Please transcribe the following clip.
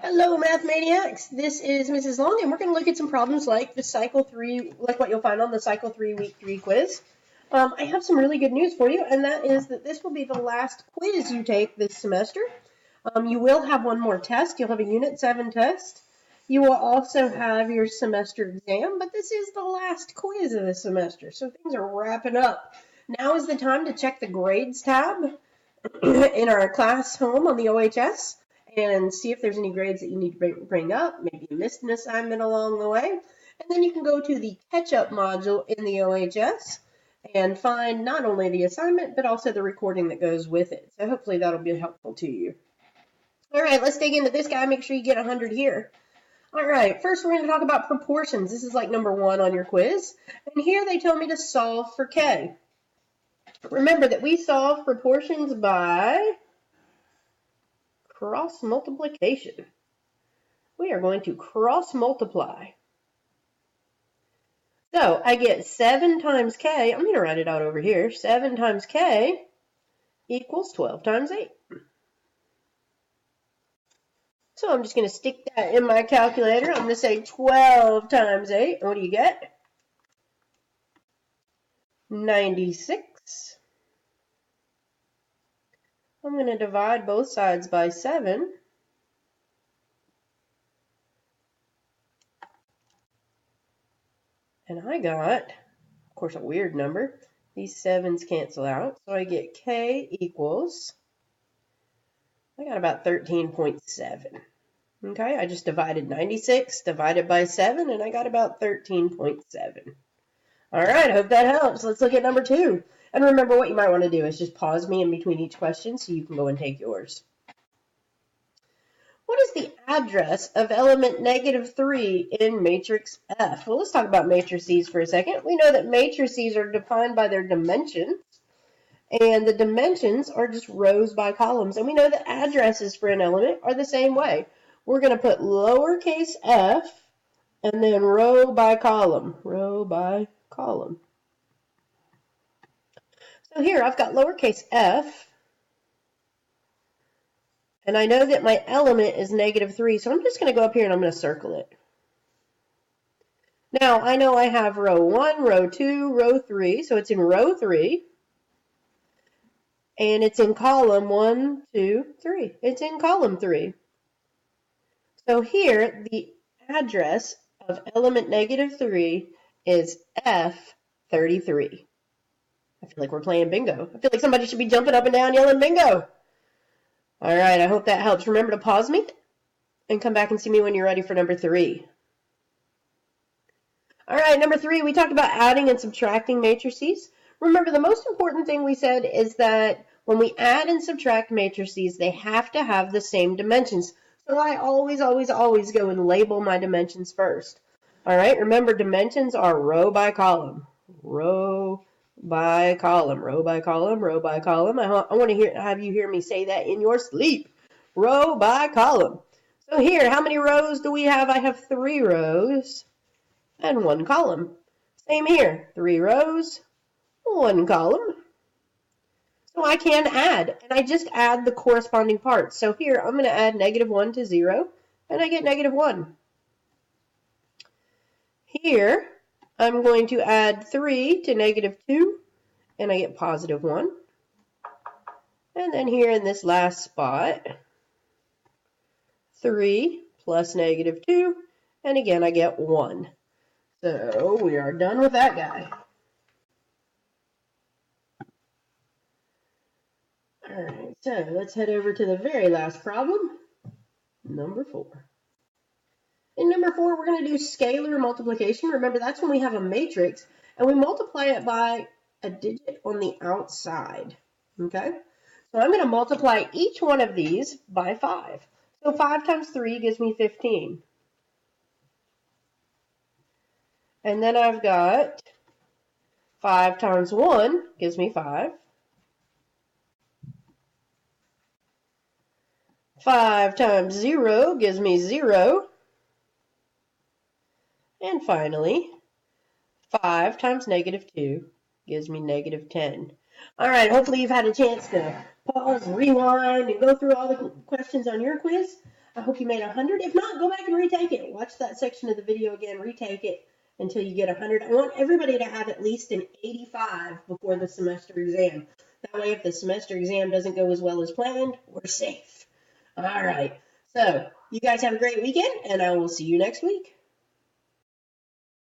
Hello, Mathemaniacs. This is Mrs. Long, and we're going to look at some problems like the Cycle 3, like what you'll find on the Cycle 3 Week 3 quiz. I have some really good news for you, and that is that this will be the last quiz you take this semester. You will have one more test. You'll have a Unit 7 test. You will also have your semester exam, but this is the last quiz of the semester, so things are wrapping up. Now is the time to check the grades tab in our class home on the OHS and see if there's any grades that you need to bring up. Maybe you missed an assignment along the way. And then you can go to the catch-up module in the OHS and find not only the assignment, but also the recording that goes with it. So hopefully that'll be helpful to you. All right, let's dig into this guy. Make sure you get 100 here. All right, first we're going to talk about proportions. This is like number 1 on your quiz. And here they tell me to solve for K. Remember that we solve proportions by cross multiplication. We are going to cross multiply. So I get 7 times K. I'm going to write it out over here. 7 times K equals 12 times 8. So I'm just going to stick that in my calculator. I'm going to say 12 times 8. What do you get? 96. I'm going to divide both sides by 7. And I got, of course, a weird number. These 7s cancel out. So I get K equals, I got about 13.7. Okay, I just divided 96, divided by 7, and I got about 13.7. All right, I hope that helps. Let's look at number 2. And remember, what you might want to do is just pause me in between each question so you can go and take yours. What is the address of element -3 in matrix F? Well, let's talk about matrices for a second. We know that matrices are defined by their dimensions, and the dimensions are just rows by columns. And we know that addresses for an element are the same way. We're going to put lowercase f and then row by column, row by column. So here I've got lowercase f, and I know that my element is -3, so I'm just going to go up here and I'm going to circle it. Now, I know I have row 1, row 2, row 3, so it's in row 3, and it's in column 1, 2, 3. It's in column 3. So here, the address of element -3 is F33. I feel like we're playing bingo. I feel like somebody should be jumping up and down yelling bingo. All right, I hope that helps. Remember to pause me and come back and see me when you're ready for number 3. All right, number 3, we talked about adding and subtracting matrices. Remember, the most important thing we said is that when we add and subtract matrices, they have to have the same dimensions. So I always go and label my dimensions first. All right, remember, dimensions are row by column, row by column, row by column, row by column. I want to have you hear me say that in your sleep. Row by column. So here, how many rows do we have? I have 3 rows and 1 column. Same here, 3 rows, 1 column. So I can add, and I just add the corresponding parts. So here, I'm going to add -1 to 0, and I get -1. Here, I'm going to add 3 to -2, and I get +1. And then here in this last spot, 3 plus -2, and again I get 1. So we are done with that guy. All right, so let's head over to the very last problem, number 4. In number 4, we're going to do scalar multiplication. Remember, that's when we have a matrix, and we multiply it by a digit on the outside, okay? So I'm going to multiply each one of these by 5. So 5 times 3 gives me 15. And then I've got 5 times 1 gives me 5. 5 times 0 gives me 0. And finally, 5 times -2 gives me -10. All right, hopefully you've had a chance to pause, rewind, and go through all the questions on your quiz. I hope you made 100. If not, go back and retake it. Watch that section of the video again, retake it until you get 100. I want everybody to have at least an 85 before the semester exam. That way, if the semester exam doesn't go as well as planned, we're safe. All right. So, you guys have a great weekend, and I will see you next week.